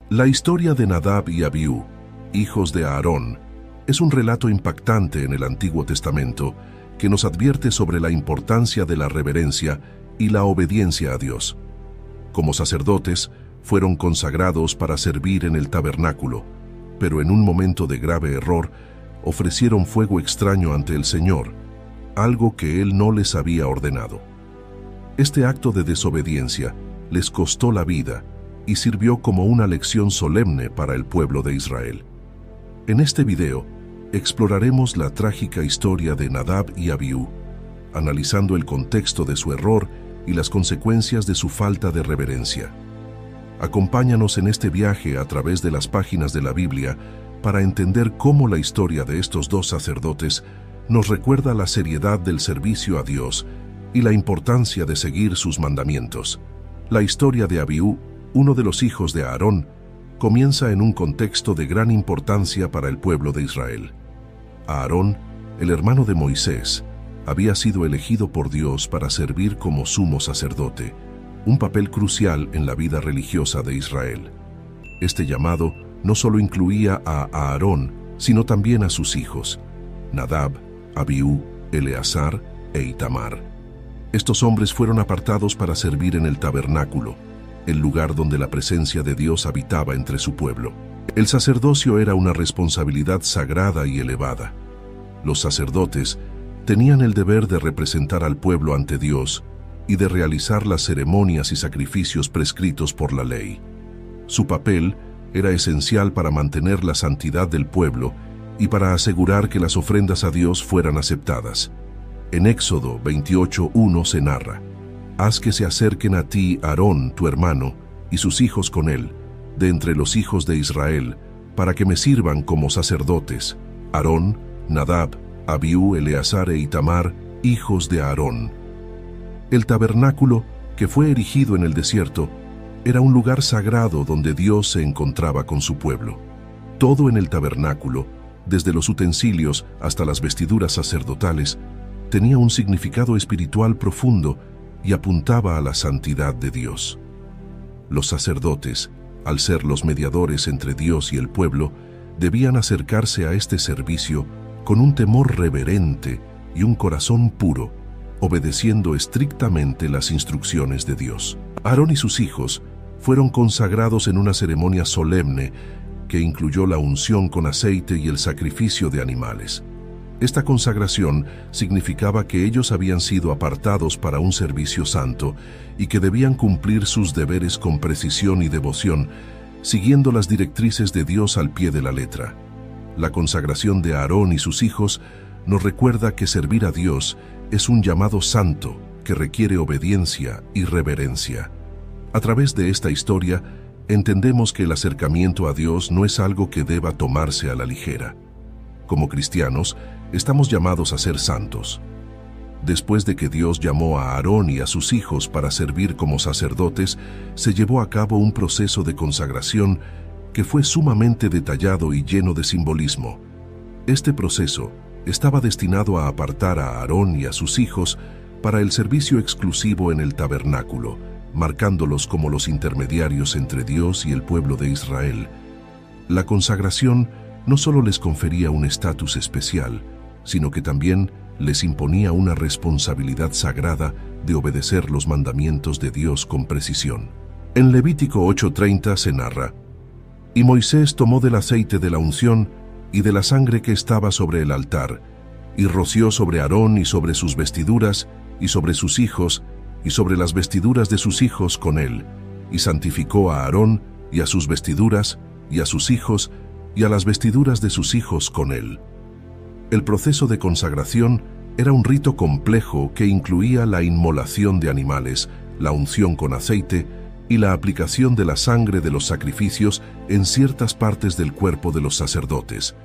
La historia de Nadab y Abiú, hijos de Aarón, es un relato impactante en el Antiguo Testamento que nos advierte sobre la importancia de la reverencia y la obediencia a Dios. Como sacerdotes, fueron consagrados para servir en el tabernáculo, pero en un momento de grave error, ofrecieron fuego extraño ante el Señor, algo que Él no les había ordenado. Este acto de desobediencia les costó la vida y sirvió como una lección solemne para el pueblo de Israel. En este video, exploraremos la trágica historia de Nadab y Abiú, analizando el contexto de su error y las consecuencias de su falta de reverencia. Acompáñanos en este viaje a través de las páginas de la Biblia para entender cómo la historia de estos dos sacerdotes nos recuerda la seriedad del servicio a Dios y la importancia de seguir sus mandamientos. La historia de Abiú, uno de los hijos de Aarón, comienza en un contexto de gran importancia para el pueblo de Israel. Aarón, el hermano de Moisés, había sido elegido por Dios para servir como sumo sacerdote, un papel crucial en la vida religiosa de Israel. Este llamado no solo incluía a Aarón, sino también a sus hijos, Nadab, Abiú, Eleazar e Itamar. Estos hombres fueron apartados para servir en el tabernáculo, el lugar donde la presencia de Dios habitaba entre su pueblo. El sacerdocio era una responsabilidad sagrada y elevada. Los sacerdotes tenían el deber de representar al pueblo ante Dios y de realizar las ceremonias y sacrificios prescritos por la ley. Su papel era esencial para mantener la santidad del pueblo y para asegurar que las ofrendas a Dios fueran aceptadas. En Éxodo 28:1 se narra: «Haz que se acerquen a ti Aarón, tu hermano, y sus hijos con él, de entre los hijos de Israel, para que me sirvan como sacerdotes, Aarón, Nadab, Abiú, Eleazar e Itamar, hijos de Aarón». El tabernáculo, que fue erigido en el desierto, era un lugar sagrado donde Dios se encontraba con su pueblo. Todo en el tabernáculo, desde los utensilios hasta las vestiduras sacerdotales, tenía un significado espiritual profundo y apuntaba a la santidad de Dios. Los sacerdotes, al ser los mediadores entre Dios y el pueblo, debían acercarse a este servicio con un temor reverente y un corazón puro, obedeciendo estrictamente las instrucciones de Dios. Aarón y sus hijos fueron consagrados en una ceremonia solemne que incluyó la unción con aceite y el sacrificio de animales. Esta consagración significaba que ellos habían sido apartados para un servicio santo y que debían cumplir sus deberes con precisión y devoción, siguiendo las directrices de Dios al pie de la letra. La consagración de Aarón y sus hijos nos recuerda que servir a Dios es un llamado santo que requiere obediencia y reverencia. A través de esta historia, entendemos que el acercamiento a Dios no es algo que deba tomarse a la ligera. Como cristianos, estamos llamados a ser santos. Después de que Dios llamó a Aarón y a sus hijos para servir como sacerdotes, se llevó a cabo un proceso de consagración que fue sumamente detallado y lleno de simbolismo. Este proceso estaba destinado a apartar a Aarón y a sus hijos para el servicio exclusivo en el tabernáculo, marcándolos como los intermediarios entre Dios y el pueblo de Israel. La consagración no solo les confería un estatus especial, sino que también les imponía una responsabilidad sagrada de obedecer los mandamientos de Dios con precisión. En Levítico 8:30 se narra: «Y Moisés tomó del aceite de la unción y de la sangre que estaba sobre el altar, y roció sobre Aarón y sobre sus vestiduras, y sobre sus hijos, y sobre las vestiduras de sus hijos con él, y santificó a Aarón y a sus vestiduras, y a sus hijos, y a las vestiduras de sus hijos con él». El proceso de consagración era un rito complejo que incluía la inmolación de animales, la unción con aceite y la aplicación de la sangre de los sacrificios en ciertas partes del cuerpo de los sacerdotes: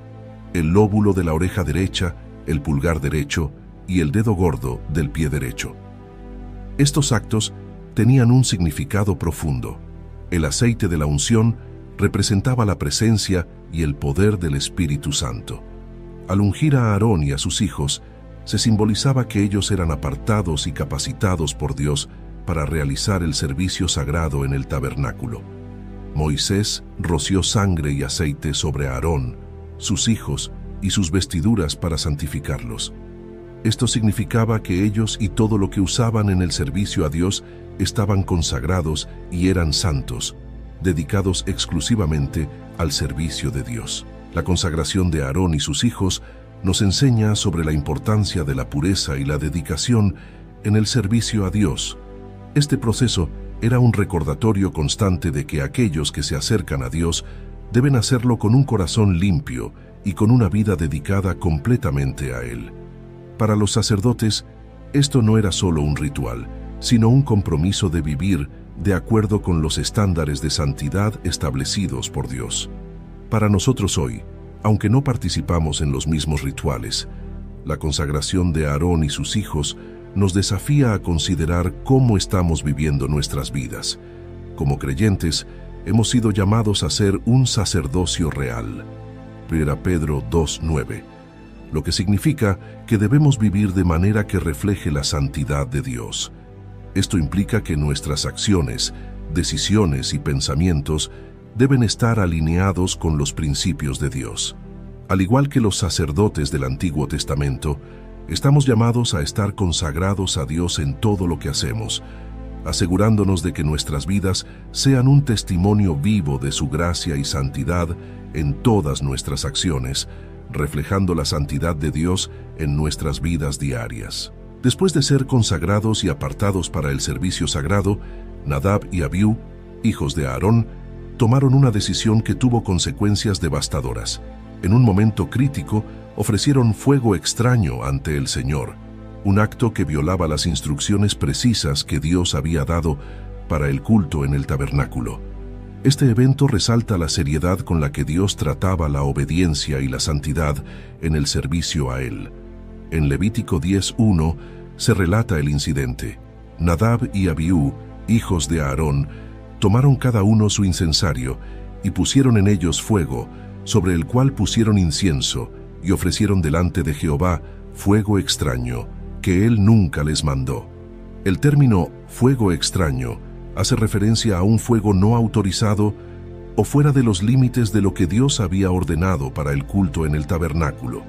el lóbulo de la oreja derecha, el pulgar derecho y el dedo gordo del pie derecho. Estos actos tenían un significado profundo. El aceite de la unción representaba la presencia y el poder del Espíritu Santo. Al ungir a Aarón y a sus hijos, se simbolizaba que ellos eran apartados y capacitados por Dios para realizar el servicio sagrado en el tabernáculo. Moisés roció sangre y aceite sobre Aarón, sus hijos y sus vestiduras para santificarlos. Esto significaba que ellos y todo lo que usaban en el servicio a Dios estaban consagrados y eran santos, dedicados exclusivamente al servicio de Dios. La consagración de Aarón y sus hijos nos enseña sobre la importancia de la pureza y la dedicación en el servicio a Dios. Este proceso era un recordatorio constante de que aquellos que se acercan a Dios deben hacerlo con un corazón limpio y con una vida dedicada completamente a Él. Para los sacerdotes, esto no era solo un ritual, sino un compromiso de vivir de acuerdo con los estándares de santidad establecidos por Dios. Para nosotros hoy, aunque no participamos en los mismos rituales, la consagración de Aarón y sus hijos nos desafía a considerar cómo estamos viviendo nuestras vidas. Como creyentes, hemos sido llamados a ser un sacerdocio real. 1 Pedro 2:9, lo que significa que debemos vivir de manera que refleje la santidad de Dios. Esto implica que nuestras acciones, decisiones y pensamientos deben estar alineados con los principios de Dios. Al igual que los sacerdotes del Antiguo Testamento, estamos llamados a estar consagrados a Dios en todo lo que hacemos, asegurándonos de que nuestras vidas sean un testimonio vivo de su gracia y santidad en todas nuestras acciones, reflejando la santidad de Dios en nuestras vidas diarias. Después de ser consagrados y apartados para el servicio sagrado, Nadab y Abiú, hijos de Aarón, tomaron una decisión que tuvo consecuencias devastadoras. En un momento crítico, ofrecieron fuego extraño ante el Señor, un acto que violaba las instrucciones precisas que Dios había dado para el culto en el tabernáculo. Este evento resalta la seriedad con la que Dios trataba la obediencia y la santidad en el servicio a Él. En Levítico 10:1 se relata el incidente. Nadab y Abiú, hijos de Aarón, tomaron cada uno su incensario y pusieron en ellos fuego, sobre el cual pusieron incienso, y ofrecieron delante de Jehová fuego extraño, que Él nunca les mandó. El término fuego extraño hace referencia a un fuego no autorizado o fuera de los límites de lo que Dios había ordenado para el culto en el tabernáculo.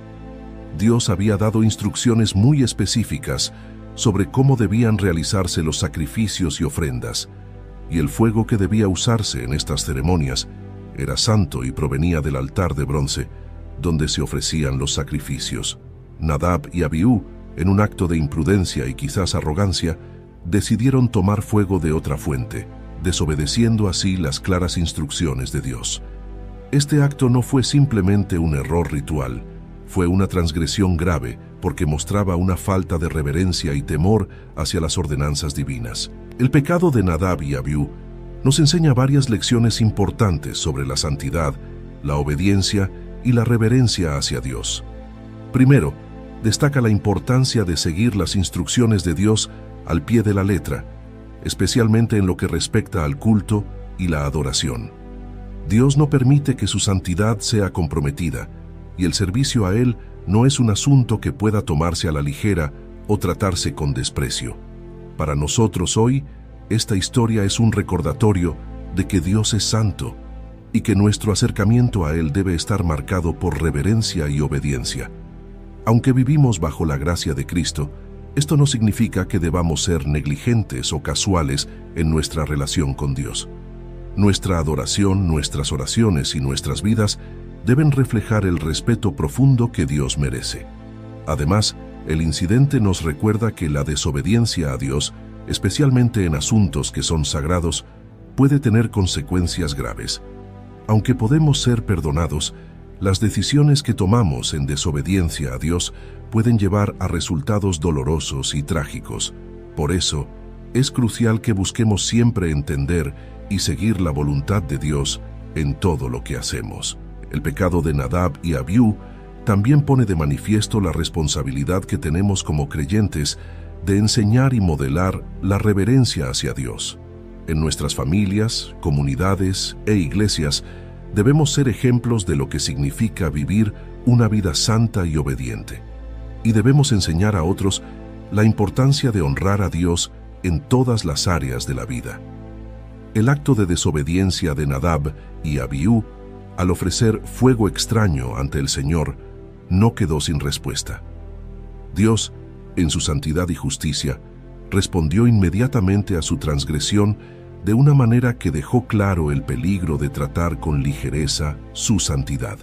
Dios había dado instrucciones muy específicas sobre cómo debían realizarse los sacrificios y ofrendas, y el fuego que debía usarse en estas ceremonias era santo y provenía del altar de bronce, donde se ofrecían los sacrificios. Nadab y Abiú, en un acto de imprudencia y quizás arrogancia, decidieron tomar fuego de otra fuente, desobedeciendo así las claras instrucciones de Dios. Este acto no fue simplemente un error ritual, fue una transgresión grave porque mostraba una falta de reverencia y temor hacia las ordenanzas divinas. El pecado de Nadab y Abiú nos enseña varias lecciones importantes sobre la santidad, la obediencia y la reverencia hacia Dios. Primero, destaca la importancia de seguir las instrucciones de Dios al pie de la letra, especialmente en lo que respecta al culto y la adoración. Dios no permite que su santidad sea comprometida, y el servicio a Él no es un asunto que pueda tomarse a la ligera o tratarse con desprecio. Para nosotros hoy, esta historia es un recordatorio de que Dios es santo y que nuestro acercamiento a Él debe estar marcado por reverencia y obediencia. Aunque vivimos bajo la gracia de Cristo, esto no significa que debamos ser negligentes o casuales en nuestra relación con Dios. Nuestra adoración, nuestras oraciones y nuestras vidas deben reflejar el respeto profundo que Dios merece. Además, el incidente nos recuerda que la desobediencia a Dios, especialmente en asuntos que son sagrados, puede tener consecuencias graves. Aunque podemos ser perdonados, las decisiones que tomamos en desobediencia a Dios pueden llevar a resultados dolorosos y trágicos. Por eso, es crucial que busquemos siempre entender y seguir la voluntad de Dios en todo lo que hacemos. El pecado de Nadab y Abiú también pone de manifiesto la responsabilidad que tenemos como creyentes de enseñar y modelar la reverencia hacia Dios. En nuestras familias, comunidades e iglesias debemos ser ejemplos de lo que significa vivir una vida santa y obediente. Y debemos enseñar a otros la importancia de honrar a Dios en todas las áreas de la vida. El acto de desobediencia de Nadab y Abiú, al ofrecer fuego extraño ante el Señor, no quedó sin respuesta. Dios, en su santidad y justicia, respondió inmediatamente a su transgresión de una manera que dejó claro el peligro de tratar con ligereza su santidad.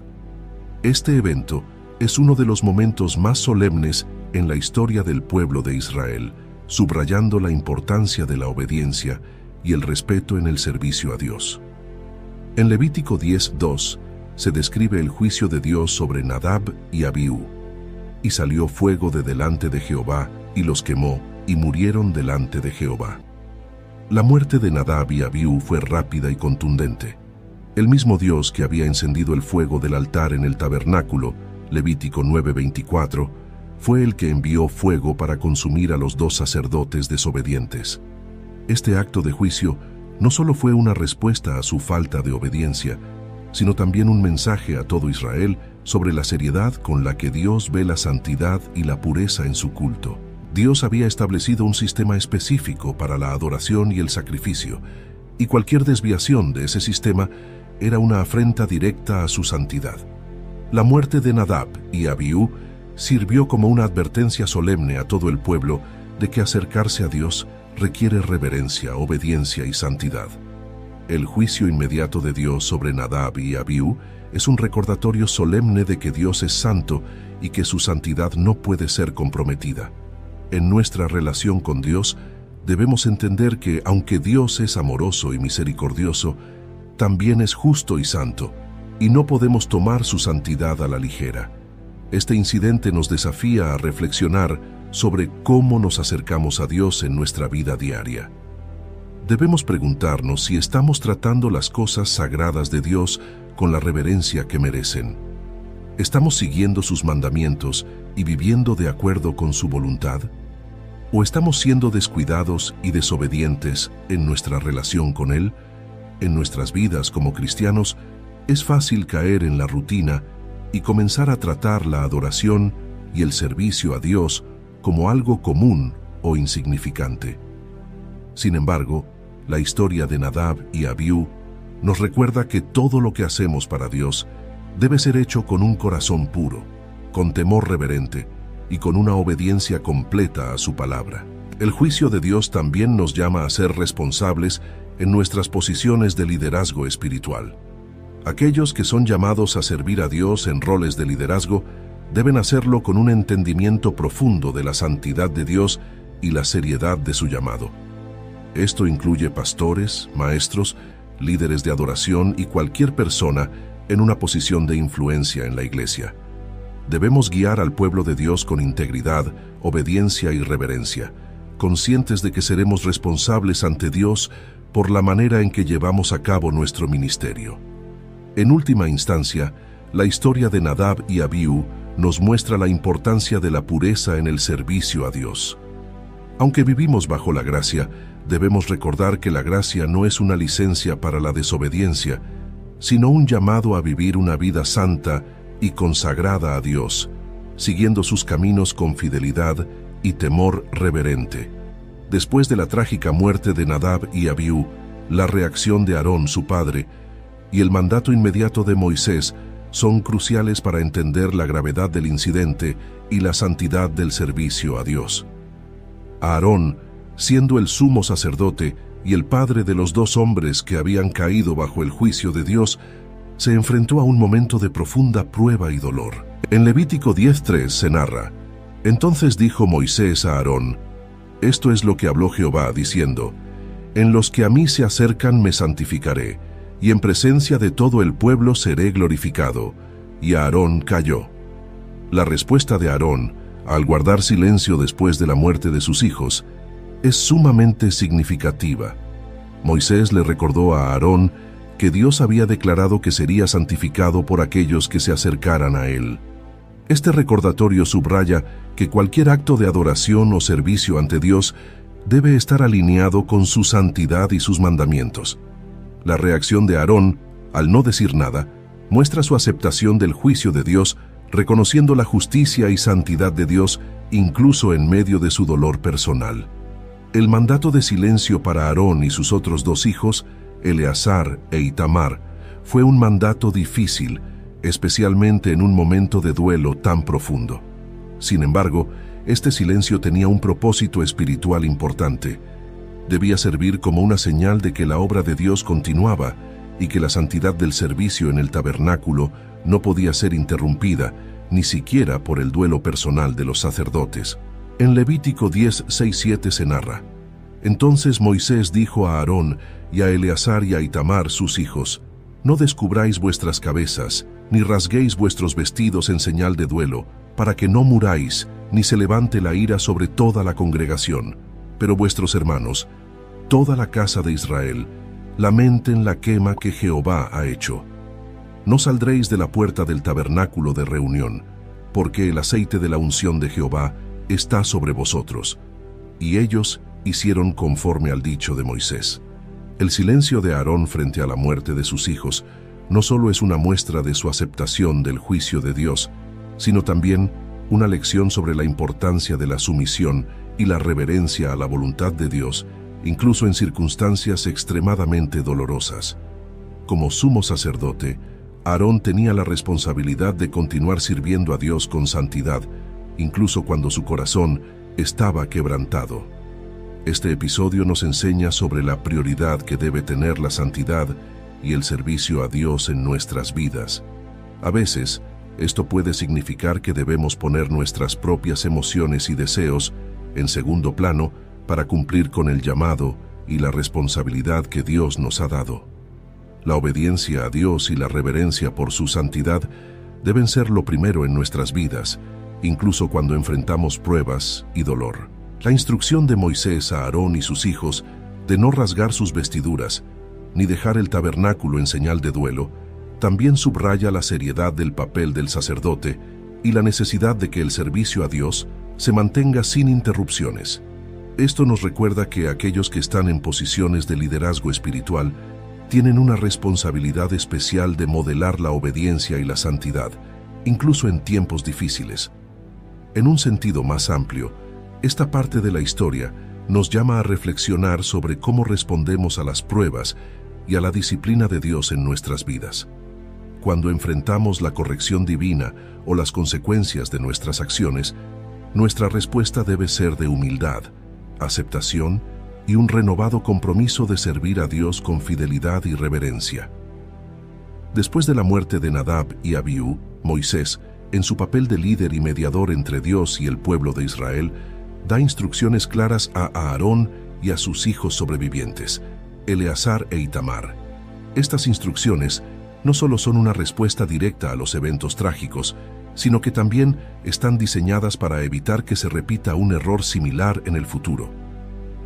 Este evento es uno de los momentos más solemnes en la historia del pueblo de Israel, subrayando la importancia de la obediencia y el respeto en el servicio a Dios. En Levítico 10:2 se describe el juicio de Dios sobre Nadab y Abiú. Y salió fuego de delante de Jehová, y los quemó, y murieron delante de Jehová. La muerte de Nadab y Abiú fue rápida y contundente. El mismo Dios que había encendido el fuego del altar en el tabernáculo, Levítico 9:24, fue el que envió fuego para consumir a los dos sacerdotes desobedientes. Este acto de juicio no solo fue una respuesta a su falta de obediencia, sino también un mensaje a todo Israel sobre la seriedad con la que Dios ve la santidad y la pureza en su culto. Dios había establecido un sistema específico para la adoración y el sacrificio, y cualquier desviación de ese sistema era una afrenta directa a su santidad. La muerte de Nadab y Abiú sirvió como una advertencia solemne a todo el pueblo de que acercarse a Dios requiere reverencia, obediencia y santidad. El juicio inmediato de Dios sobre Nadab y Abiú es un recordatorio solemne de que Dios es santo y que su santidad no puede ser comprometida. En nuestra relación con Dios, debemos entender que, aunque Dios es amoroso y misericordioso, también es justo y santo, y no podemos tomar su santidad a la ligera. Este incidente nos desafía a reflexionar sobre cómo nos acercamos a Dios en nuestra vida diaria. Debemos preguntarnos si estamos tratando las cosas sagradas de Dios con la reverencia que merecen. ¿Estamos siguiendo sus mandamientos y viviendo de acuerdo con su voluntad? ¿O estamos siendo descuidados y desobedientes en nuestra relación con Él? En nuestras vidas como cristianos, es fácil caer en la rutina y comenzar a tratar la adoración y el servicio a Dios como algo común o insignificante. Sin embargo, la historia de Nadab y Abiú nos recuerda que todo lo que hacemos para Dios debe ser hecho con un corazón puro, con temor reverente y con una obediencia completa a su palabra. El juicio de Dios también nos llama a ser responsables en nuestras posiciones de liderazgo espiritual. Aquellos que son llamados a servir a Dios en roles de liderazgo deben hacerlo con un entendimiento profundo de la santidad de Dios y la seriedad de su llamado. Esto incluye pastores, maestros, líderes de adoración y cualquier persona en una posición de influencia en la iglesia. Debemos guiar al pueblo de Dios con integridad, obediencia y reverencia, conscientes de que seremos responsables ante Dios por la manera en que llevamos a cabo nuestro ministerio. En última instancia, la historia de Nadab y Abiú nos muestra la importancia de la pureza en el servicio a Dios. Aunque vivimos bajo la gracia, debemos recordar que la gracia no es una licencia para la desobediencia, sino un llamado a vivir una vida santa y consagrada a Dios, siguiendo sus caminos con fidelidad y temor reverente. Después de la trágica muerte de Nadab y Abiú, la reacción de Aarón, su padre, y el mandato inmediato de Moisés son cruciales para entender la gravedad del incidente y la santidad del servicio a Dios. Aarón, siendo el sumo sacerdote y el padre de los dos hombres que habían caído bajo el juicio de Dios, se enfrentó a un momento de profunda prueba y dolor. En Levítico 10:3 se narra: Entonces dijo Moisés a Aarón: Esto es lo que habló Jehová, diciendo: En los que a mí se acercan me santificaré, y en presencia de todo el pueblo seré glorificado. Y Aarón calló. La respuesta de Aarón, al guardar silencio después de la muerte de sus hijos, es sumamente significativa. Moisés le recordó a Aarón que Dios había declarado que sería santificado por aquellos que se acercaran a él. Este recordatorio subraya que cualquier acto de adoración o servicio ante Dios debe estar alineado con su santidad y sus mandamientos. La reacción de Aarón, al no decir nada, muestra su aceptación del juicio de Dios, reconociendo la justicia y santidad de Dios incluso en medio de su dolor personal. El mandato de silencio para Aarón y sus otros dos hijos, Eleazar e Itamar, fue un mandato difícil, especialmente en un momento de duelo tan profundo. Sin embargo, este silencio tenía un propósito espiritual importante. Debía servir como una señal de que la obra de Dios continuaba y que la santidad del servicio en el tabernáculo no podía ser interrumpida, ni siquiera por el duelo personal de los sacerdotes. En Levítico 10:6-7 se narra: Entonces Moisés dijo a Aarón y a Eleazar y a Itamar sus hijos: No descubráis vuestras cabezas, ni rasguéis vuestros vestidos en señal de duelo, para que no muráis, ni se levante la ira sobre toda la congregación. Pero vuestros hermanos, toda la casa de Israel, lamenten la quema que Jehová ha hecho. No saldréis de la puerta del tabernáculo de reunión, porque el aceite de la unción de Jehová está sobre vosotros. Y ellos hicieron conforme al dicho de Moisés. El silencio de Aarón frente a la muerte de sus hijos no solo es una muestra de su aceptación del juicio de Dios, sino también una lección sobre la importancia de la sumisión y la reverencia a la voluntad de Dios, incluso en circunstancias extremadamente dolorosas. Como sumo sacerdote, Aarón tenía la responsabilidad de continuar sirviendo a Dios con santidad, incluso cuando su corazón estaba quebrantado. Este episodio nos enseña sobre la prioridad que debe tener la santidad y el servicio a Dios en nuestras vidas. A veces, esto puede significar que debemos poner nuestras propias emociones y deseos en segundo plano para cumplir con el llamado y la responsabilidad que Dios nos ha dado. La obediencia a Dios y la reverencia por su santidad deben ser lo primero en nuestras vidas, incluso cuando enfrentamos pruebas y dolor. La instrucción de Moisés a Aarón y sus hijos de no rasgar sus vestiduras, ni dejar el tabernáculo en señal de duelo, también subraya la seriedad del papel del sacerdote y la necesidad de que el servicio a Dios se mantenga sin interrupciones. Esto nos recuerda que aquellos que están en posiciones de liderazgo espiritual tienen una responsabilidad especial de modelar la obediencia y la santidad, incluso en tiempos difíciles. En un sentido más amplio, esta parte de la historia nos llama a reflexionar sobre cómo respondemos a las pruebas y a la disciplina de Dios en nuestras vidas. Cuando enfrentamos la corrección divina o las consecuencias de nuestras acciones, nuestra respuesta debe ser de humildad, aceptación y un renovado compromiso de servir a Dios con fidelidad y reverencia. Después de la muerte de Nadab y Abiú, Moisés, en su papel de líder y mediador entre Dios y el pueblo de Israel, da instrucciones claras a Aarón y a sus hijos sobrevivientes, Eleazar e Itamar. Estas instrucciones no solo son una respuesta directa a los eventos trágicos, sino que también están diseñadas para evitar que se repita un error similar en el futuro.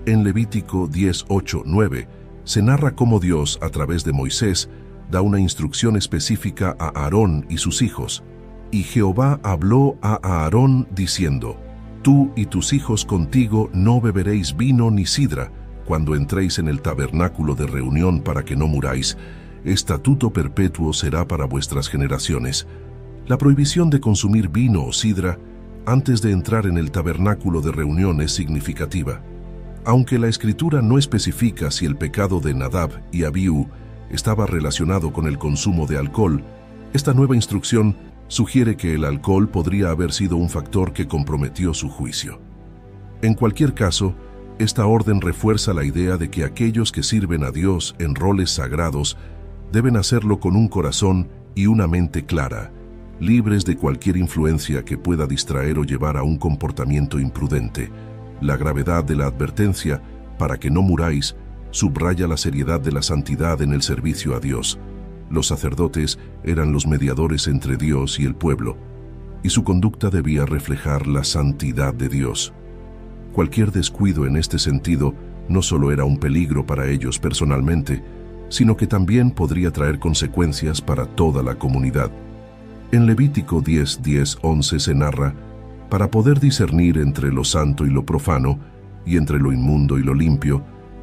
En Levítico 10:8-9 se narra cómo Dios, a través de Moisés, da una instrucción específica a Aarón y sus hijos. Y Jehová habló a Aarón diciendo: Tú y tus hijos contigo no beberéis vino ni sidra cuando entréis en el tabernáculo de reunión para que no muráis. Estatuto perpetuo será para vuestras generaciones. La prohibición de consumir vino o sidra antes de entrar en el tabernáculo de reunión es significativa. Aunque la Escritura no especifica si el pecado de Nadab y Abiú estaba relacionado con el consumo de alcohol, esta nueva instrucción sugiere que el alcohol podría haber sido un factor que comprometió su juicio. En cualquier caso, esta orden refuerza la idea de que aquellos que sirven a Dios en roles sagrados deben hacerlo con un corazón y una mente clara, libres de cualquier influencia que pueda distraer o llevar a un comportamiento imprudente. La gravedad de la advertencia, para que no muráis, subraya la seriedad de la santidad en el servicio a Dios. Los sacerdotes eran los mediadores entre Dios y el pueblo, y su conducta debía reflejar la santidad de Dios. Cualquier descuido en este sentido no solo era un peligro para ellos personalmente, sino que también podría traer consecuencias para toda la comunidad. En Levítico 10:10-11 se narra: para poder discernir entre lo santo y lo profano, y entre lo inmundo y lo limpio,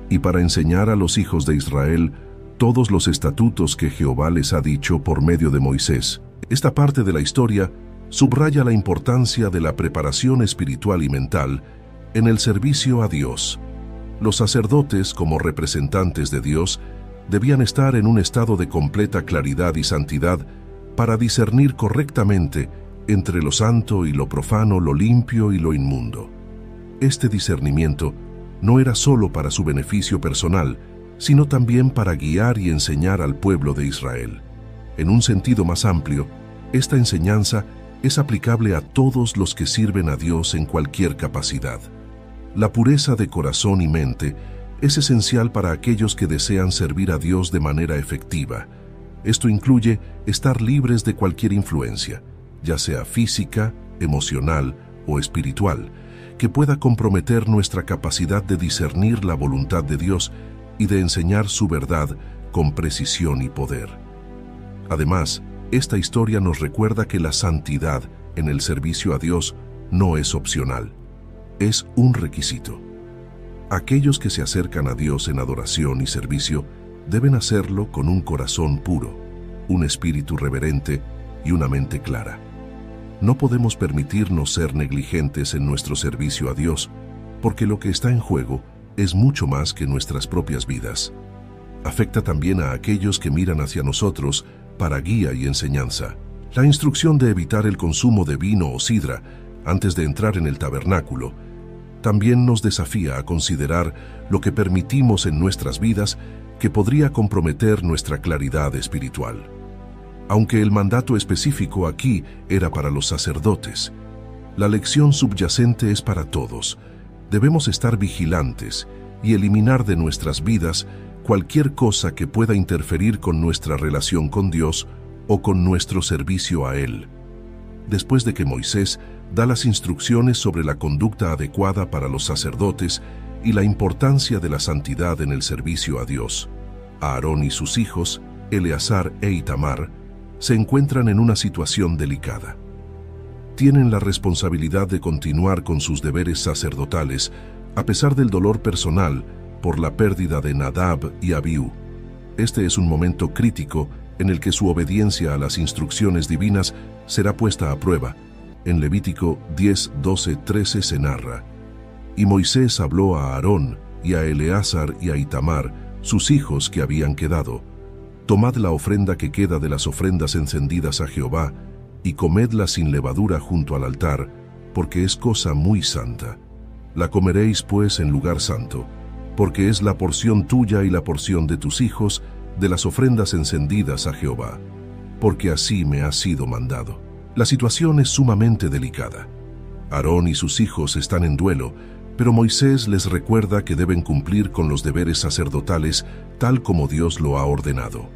y para enseñar a los hijos de Israel todos los estatutos que Jehová les ha dicho por medio de Moisés. Esta parte de la historia subraya la importancia de la preparación espiritual y mental en el servicio a Dios. Los sacerdotes, como representantes de Dios, debían estar en un estado de completa claridad y santidad para discernir correctamente entre lo santo y lo profano, lo limpio y lo inmundo. Este discernimiento no era solo para su beneficio personal, sino también para guiar y enseñar al pueblo de Israel. En un sentido más amplio, esta enseñanza es aplicable a todos los que sirven a Dios en cualquier capacidad. La pureza de corazón y mente es esencial para aquellos que desean servir a Dios de manera efectiva. Esto incluye estar libres de cualquier influencia, ya sea física, emocional o espiritual, que pueda comprometer nuestra capacidad de discernir la voluntad de Dios y de enseñar su verdad con precisión y poder. Además, esta historia nos recuerda que la santidad en el servicio a Dios no es opcional, es un requisito. Aquellos que se acercan a Dios en adoración y servicio deben hacerlo con un corazón puro, un espíritu reverente y una mente clara. No podemos permitirnos ser negligentes en nuestro servicio a Dios, porque lo que está en juego es mucho más que nuestras propias vidas. Afecta también a aquellos que miran hacia nosotros para guía y enseñanza. La instrucción de evitar el consumo de vino o sidra antes de entrar en el tabernáculo también nos desafía a considerar lo que permitimos en nuestras vidas que podría comprometer nuestra claridad espiritual. Aunque el mandato específico aquí era para los sacerdotes, la lección subyacente es para todos. Debemos estar vigilantes y eliminar de nuestras vidas cualquier cosa que pueda interferir con nuestra relación con Dios o con nuestro servicio a Él. Después de que Moisés da las instrucciones sobre la conducta adecuada para los sacerdotes y la importancia de la santidad en el servicio a Dios, Aarón y sus hijos, Eleazar e Itamar, se encuentran en una situación delicada. Tienen la responsabilidad de continuar con sus deberes sacerdotales a pesar del dolor personal por la pérdida de Nadab y Abiú. Este es un momento crítico en el que su obediencia a las instrucciones divinas será puesta a prueba. En Levítico 10, 12, 13 se narra: «Y Moisés habló a Aarón y a Eleazar y a Itamar, sus hijos que habían quedado: Tomad la ofrenda que queda de las ofrendas encendidas a Jehová, y comedla sin levadura junto al altar, porque es cosa muy santa. La comeréis pues en lugar santo, porque es la porción tuya y la porción de tus hijos de las ofrendas encendidas a Jehová, porque así me ha sido mandado». La situación es sumamente delicada. Aarón y sus hijos están en duelo, pero Moisés les recuerda que deben cumplir con los deberes sacerdotales tal como Dios lo ha ordenado.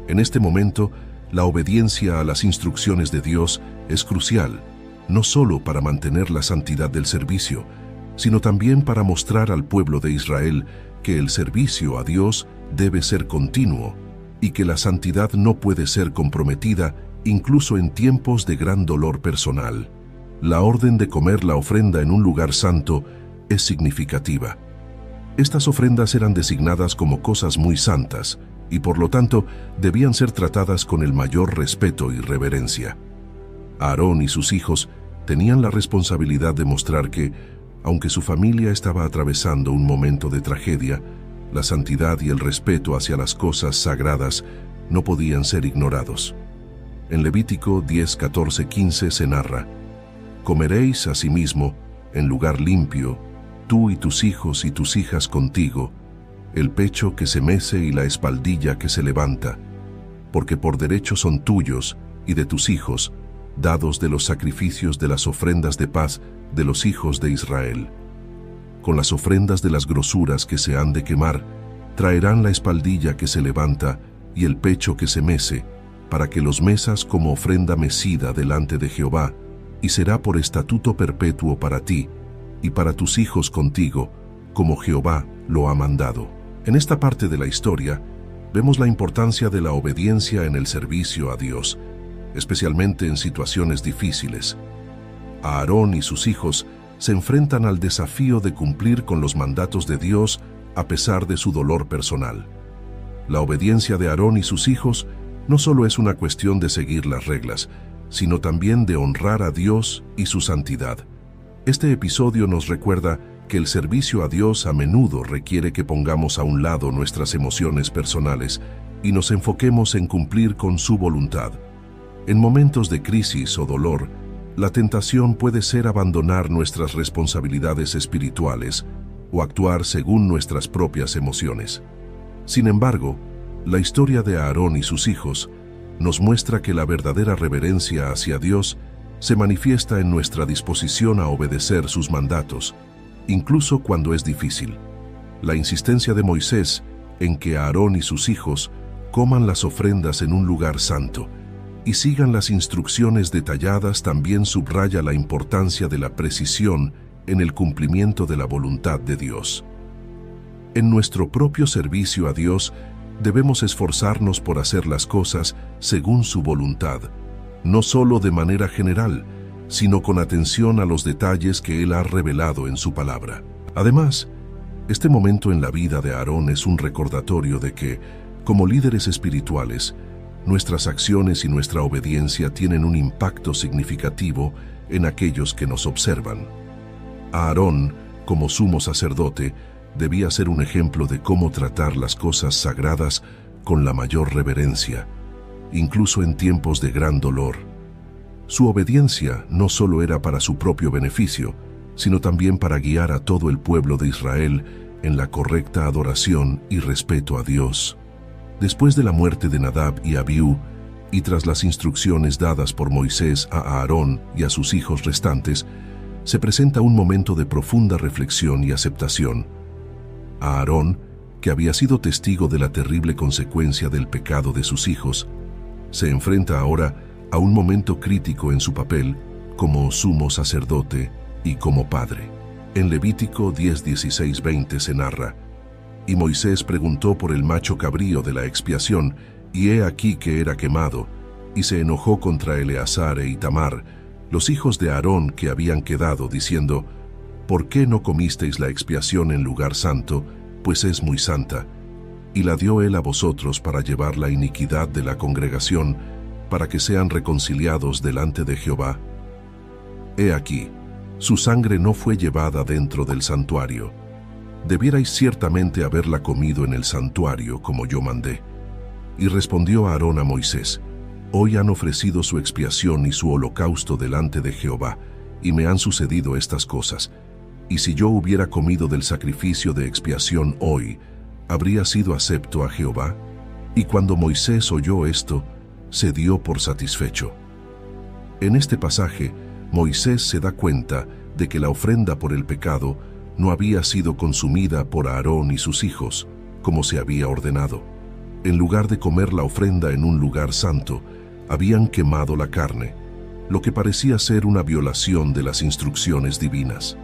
En este momento, la obediencia a las instrucciones de Dios es crucial, no solo para mantener la santidad del servicio, sino también para mostrar al pueblo de Israel que el servicio a Dios debe ser continuo y que la santidad no puede ser comprometida incluso en tiempos de gran dolor personal. La orden de comer la ofrenda en un lugar santo es significativa. Estas ofrendas eran designadas como cosas muy santas y por lo tanto debían ser tratadas con el mayor respeto y reverencia. Aarón y sus hijos tenían la responsabilidad de mostrar que, aunque su familia estaba atravesando un momento de tragedia, la santidad y el respeto hacia las cosas sagradas no podían ser ignorados. En Levítico 10, 14, 15 se narra: «Comeréis asimismo, en lugar limpio, tú y tus hijos y tus hijas contigo, el pecho que se mece y la espaldilla que se levanta, porque por derecho son tuyos y de tus hijos, dados de los sacrificios de las ofrendas de paz de los hijos de Israel. Con las ofrendas de las grosuras que se han de quemar, traerán la espaldilla que se levanta y el pecho que se mece, para que los mesas como ofrenda mecida delante de Jehová, y será por estatuto perpetuo para ti y para tus hijos contigo, como Jehová lo ha mandado». En esta parte de la historia, vemos la importancia de la obediencia en el servicio a Dios, especialmente en situaciones difíciles. Aarón y sus hijos se enfrentan al desafío de cumplir con los mandatos de Dios a pesar de su dolor personal. La obediencia de Aarón y sus hijos no solo es una cuestión de seguir las reglas, sino también de honrar a Dios y su santidad. Este episodio nos recuerda que el servicio a Dios a menudo requiere que pongamos a un lado nuestras emociones personales y nos enfoquemos en cumplir con su voluntad. En momentos de crisis o dolor, la tentación puede ser abandonar nuestras responsabilidades espirituales o actuar según nuestras propias emociones. Sin embargo, la historia de Aarón y sus hijos nos muestra que la verdadera reverencia hacia Dios se manifiesta en nuestra disposición a obedecer sus mandatos, incluso cuando es difícil. La insistencia de Moisés en que Aarón y sus hijos coman las ofrendas en un lugar santo y sigan las instrucciones detalladas también subraya la importancia de la precisión en el cumplimiento de la voluntad de Dios. En nuestro propio servicio a Dios, debemos esforzarnos por hacer las cosas según su voluntad, no solo de manera general, sino con atención a los detalles que Él ha revelado en su palabra. Además, este momento en la vida de Aarón es un recordatorio de que, como líderes espirituales, nuestras acciones y nuestra obediencia tienen un impacto significativo en aquellos que nos observan. Aarón, como sumo sacerdote, debía ser un ejemplo de cómo tratar las cosas sagradas con la mayor reverencia, incluso en tiempos de gran dolor. Su obediencia no solo era para su propio beneficio, sino también para guiar a todo el pueblo de Israel en la correcta adoración y respeto a Dios. Después de la muerte de Nadab y Abiú, y tras las instrucciones dadas por Moisés a Aarón y a sus hijos restantes, se presenta un momento de profunda reflexión y aceptación. Aarón, que había sido testigo de la terrible consecuencia del pecado de sus hijos, se enfrenta ahora a un momento crítico en su papel como sumo sacerdote y como padre. En Levítico 10, 16, 20 se narra: «Y Moisés preguntó por el macho cabrío de la expiación, y he aquí que era quemado, y se enojó contra Eleazar e Itamar, los hijos de Aarón que habían quedado, diciendo: ¿Por qué no comisteis la expiación en lugar santo, pues es muy santa? Y la dio él a vosotros para llevar la iniquidad de la congregación, para que sean reconciliados delante de Jehová. He aquí, su sangre no fue llevada dentro del santuario. Debierais ciertamente haberla comido en el santuario, como yo mandé». Y respondió Aarón a Moisés: «Hoy han ofrecido su expiación y su holocausto delante de Jehová, y me han sucedido estas cosas. Y si yo hubiera comido del sacrificio de expiación hoy, ¿habría sido acepto a Jehová?». Y cuando Moisés oyó esto, se dio por satisfecho. En este pasaje, Moisés se da cuenta de que la ofrenda por el pecado no había sido consumida por Aarón y sus hijos, como se había ordenado. En lugar de comer la ofrenda en un lugar santo, habían quemado la carne, lo que parecía ser una violación de las instrucciones divinas.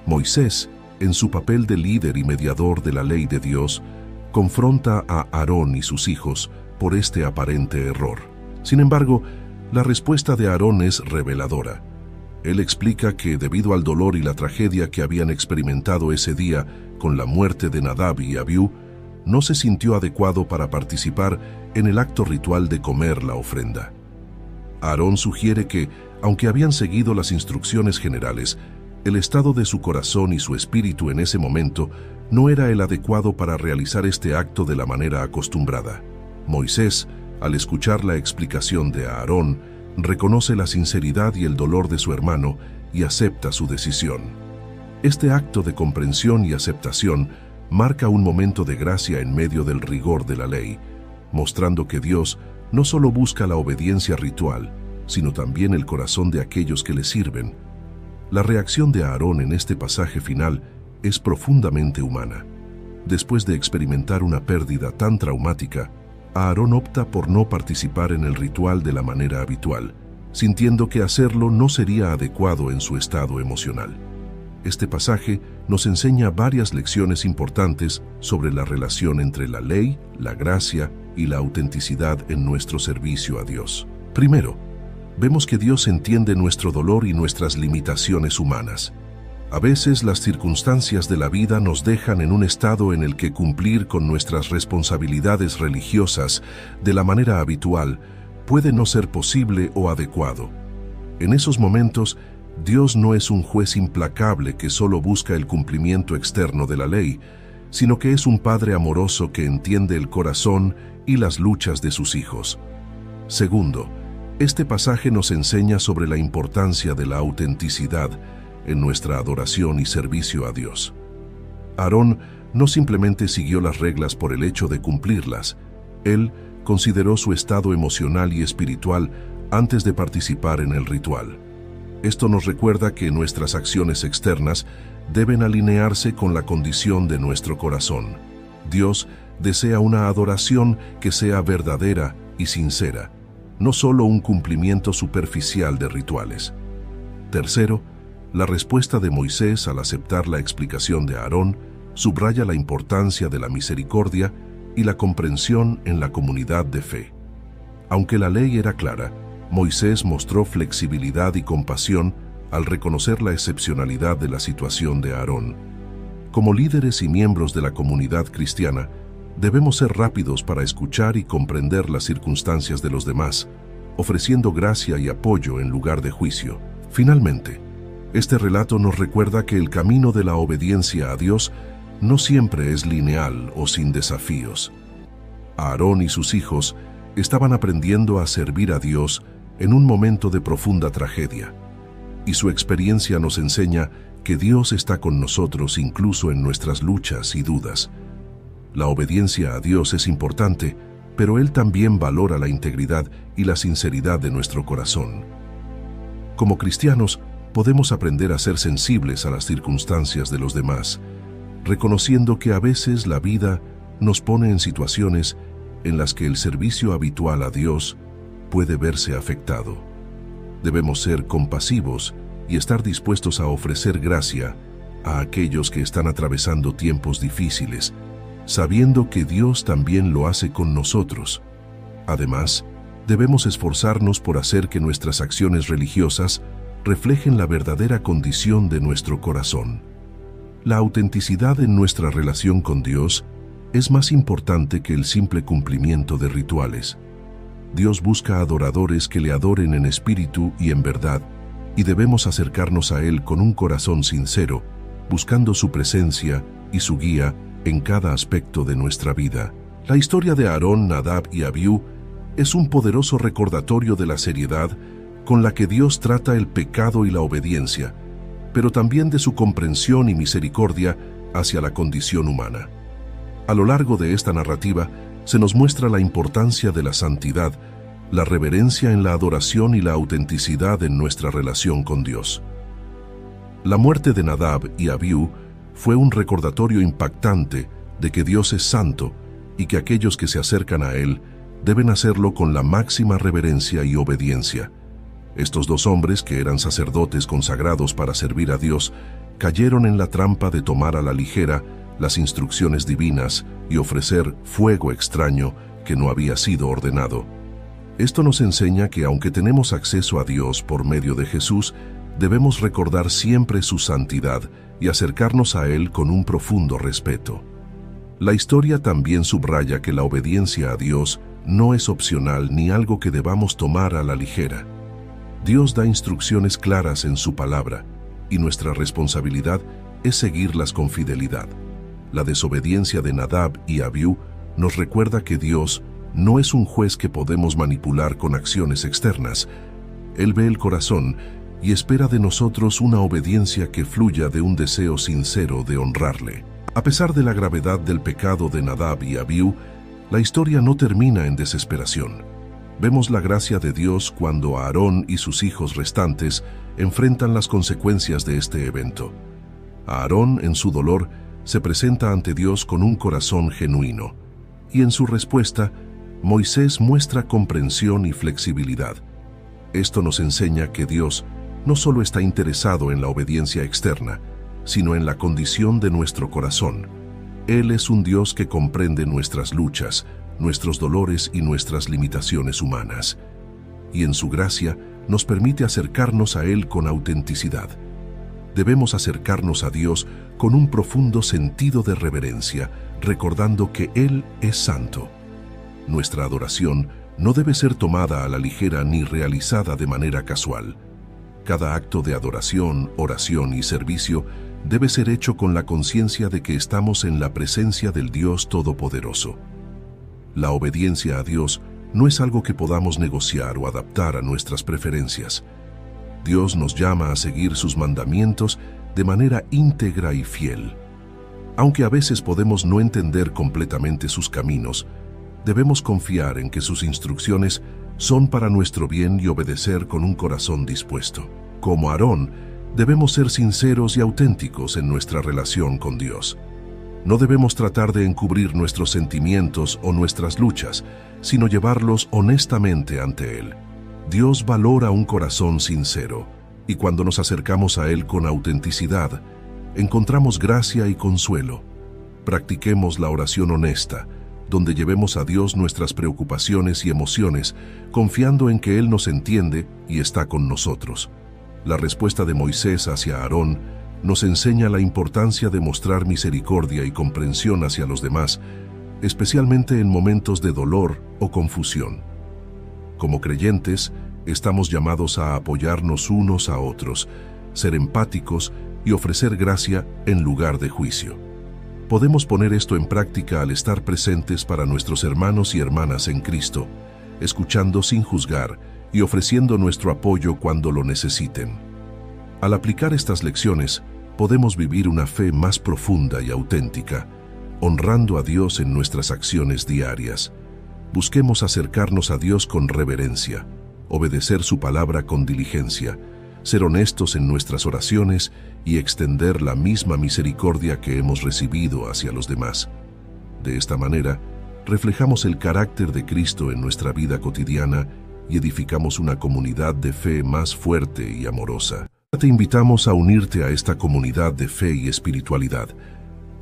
Moisés, en su papel de líder y mediador de la ley de Dios, confronta a Aarón y sus hijos por este aparente error. Sin embargo, la respuesta de Aarón es reveladora. Él explica que debido al dolor y la tragedia que habían experimentado ese día con la muerte de Nadab y Abiú, no se sintió adecuado para participar en el acto ritual de comer la ofrenda. Aarón sugiere que, aunque habían seguido las instrucciones generales, el estado de su corazón y su espíritu en ese momento no era el adecuado para realizar este acto de la manera acostumbrada. Moisés, al escuchar la explicación de Aarón, reconoce la sinceridad y el dolor de su hermano y acepta su decisión. Este acto de comprensión y aceptación marca un momento de gracia en medio del rigor de la ley, mostrando que Dios no solo busca la obediencia ritual, sino también el corazón de aquellos que le sirven. La reacción de Aarón en este pasaje final es profundamente humana. Después de experimentar una pérdida tan traumática, Aarón opta por no participar en el ritual de la manera habitual, sintiendo que hacerlo no sería adecuado en su estado emocional. Este pasaje nos enseña varias lecciones importantes sobre la relación entre la ley, la gracia y la autenticidad en nuestro servicio a Dios. Primero, vemos que Dios entiende nuestro dolor y nuestras limitaciones humanas. A veces las circunstancias de la vida nos dejan en un estado en el que cumplir con nuestras responsabilidades religiosas de la manera habitual puede no ser posible o adecuado. En esos momentos, Dios no es un juez implacable que solo busca el cumplimiento externo de la ley, sino que es un Padre amoroso que entiende el corazón y las luchas de sus hijos. Segundo, este pasaje nos enseña sobre la importancia de la autenticidad en nuestra adoración y servicio a Dios. Aarón no simplemente siguió las reglas por el hecho de cumplirlas. Él consideró su estado emocional y espiritual antes de participar en el ritual. Esto nos recuerda que nuestras acciones externas deben alinearse con la condición de nuestro corazón. Dios desea una adoración que sea verdadera y sincera, no solo un cumplimiento superficial de rituales. Tercero, la respuesta de Moisés al aceptar la explicación de Aarón subraya la importancia de la misericordia y la comprensión en la comunidad de fe. Aunque la ley era clara, Moisés mostró flexibilidad y compasión al reconocer la excepcionalidad de la situación de Aarón. Como líderes y miembros de la comunidad cristiana, debemos ser rápidos para escuchar y comprender las circunstancias de los demás, ofreciendo gracia y apoyo en lugar de juicio. Finalmente, este relato nos recuerda que el camino de la obediencia a Dios no siempre es lineal o sin desafíos. Aarón y sus hijos estaban aprendiendo a servir a Dios en un momento de profunda tragedia, y su experiencia nos enseña que Dios está con nosotros incluso en nuestras luchas y dudas. La obediencia a Dios es importante, pero Él también valora la integridad y la sinceridad de nuestro corazón. Como cristianos, podemos aprender a ser sensibles a las circunstancias de los demás, reconociendo que a veces la vida nos pone en situaciones en las que el servicio habitual a Dios puede verse afectado. Debemos ser compasivos y estar dispuestos a ofrecer gracia a aquellos que están atravesando tiempos difíciles, sabiendo que Dios también lo hace con nosotros. Además, debemos esforzarnos por hacer que nuestras acciones religiosas reflejen la verdadera condición de nuestro corazón. La autenticidad en nuestra relación con Dios es más importante que el simple cumplimiento de rituales. Dios busca adoradores que le adoren en espíritu y en verdad, y debemos acercarnos a Él con un corazón sincero, buscando su presencia y su guía en cada aspecto de nuestra vida. La historia de Aarón, Nadab y Abiú es un poderoso recordatorio de la seriedad con la que Dios trata el pecado y la obediencia, pero también de su comprensión y misericordia hacia la condición humana. A lo largo de esta narrativa se nos muestra la importancia de la santidad, la reverencia en la adoración y la autenticidad en nuestra relación con Dios. La muerte de Nadab y Abiú fue un recordatorio impactante de que Dios es santo y que aquellos que se acercan a Él deben hacerlo con la máxima reverencia y obediencia. Estos dos hombres, que eran sacerdotes consagrados para servir a Dios, cayeron en la trampa de tomar a la ligera las instrucciones divinas y ofrecer fuego extraño que no había sido ordenado. Esto nos enseña que aunque tenemos acceso a Dios por medio de Jesús, debemos recordar siempre su santidad y acercarnos a Él con un profundo respeto. La historia también subraya que la obediencia a Dios no es opcional ni algo que debamos tomar a la ligera. Dios da instrucciones claras en su palabra, y nuestra responsabilidad es seguirlas con fidelidad. La desobediencia de Nadab y Abiú nos recuerda que Dios no es un juez que podemos manipular con acciones externas. Él ve el corazón y espera de nosotros una obediencia que fluya de un deseo sincero de honrarle. A pesar de la gravedad del pecado de Nadab y Abiú, la historia no termina en desesperación. Vemos la gracia de Dios cuando Aarón y sus hijos restantes enfrentan las consecuencias de este evento. Aarón, en su dolor, se presenta ante Dios con un corazón genuino, y en su respuesta, Moisés muestra comprensión y flexibilidad. Esto nos enseña que Dios no solo está interesado en la obediencia externa, sino en la condición de nuestro corazón. Él es un Dios que comprende nuestras luchas, nuestros dolores y nuestras limitaciones humanas, y en su gracia nos permite acercarnos a Él con autenticidad. Debemos acercarnos a Dios con un profundo sentido de reverencia, recordando que Él es santo. Nuestra adoración no debe ser tomada a la ligera ni realizada de manera casual. Cada acto de adoración, oración y servicio debe ser hecho con la conciencia de que estamos en la presencia del Dios Todopoderoso. La obediencia a Dios no es algo que podamos negociar o adaptar a nuestras preferencias. Dios nos llama a seguir sus mandamientos de manera íntegra y fiel. Aunque a veces podemos no entender completamente sus caminos, debemos confiar en que sus instrucciones son para nuestro bien y obedecer con un corazón dispuesto. Como Aarón, debemos ser sinceros y auténticos en nuestra relación con Dios. No debemos tratar de encubrir nuestros sentimientos o nuestras luchas, sino llevarlos honestamente ante Él. Dios valora un corazón sincero, y cuando nos acercamos a Él con autenticidad, encontramos gracia y consuelo. Practiquemos la oración honesta, donde llevemos a Dios nuestras preocupaciones y emociones, confiando en que Él nos entiende y está con nosotros. La respuesta de Moisés hacia Aarón nos enseña la importancia de mostrar misericordia y comprensión hacia los demás, especialmente en momentos de dolor o confusión. Como creyentes, estamos llamados a apoyarnos unos a otros, ser empáticos y ofrecer gracia en lugar de juicio. Podemos poner esto en práctica al estar presentes para nuestros hermanos y hermanas en Cristo, escuchando sin juzgar y ofreciendo nuestro apoyo cuando lo necesiten. Al aplicar estas lecciones, podemos vivir una fe más profunda y auténtica, honrando a Dios en nuestras acciones diarias. Busquemos acercarnos a Dios con reverencia, obedecer su palabra con diligencia, ser honestos en nuestras oraciones y extender la misma misericordia que hemos recibido hacia los demás. De esta manera, reflejamos el carácter de Cristo en nuestra vida cotidiana y edificamos una comunidad de fe más fuerte y amorosa. Te invitamos a unirte a esta comunidad de fe y espiritualidad,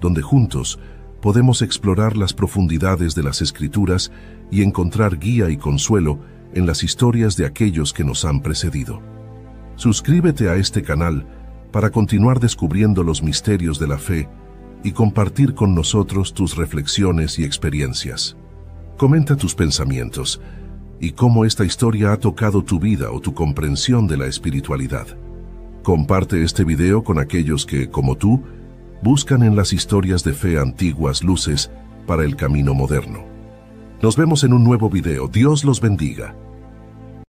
donde juntos podemos explorar las profundidades de las Escrituras y encontrar guía y consuelo en las historias de aquellos que nos han precedido. Suscríbete a este canal para continuar descubriendo los misterios de la fe y compartir con nosotros tus reflexiones y experiencias. Comenta tus pensamientos y cómo esta historia ha tocado tu vida o tu comprensión de la espiritualidad. Comparte este video con aquellos que, como tú, buscan en las historias de fe antiguas luces para el camino moderno. Nos vemos en un nuevo video. Dios los bendiga.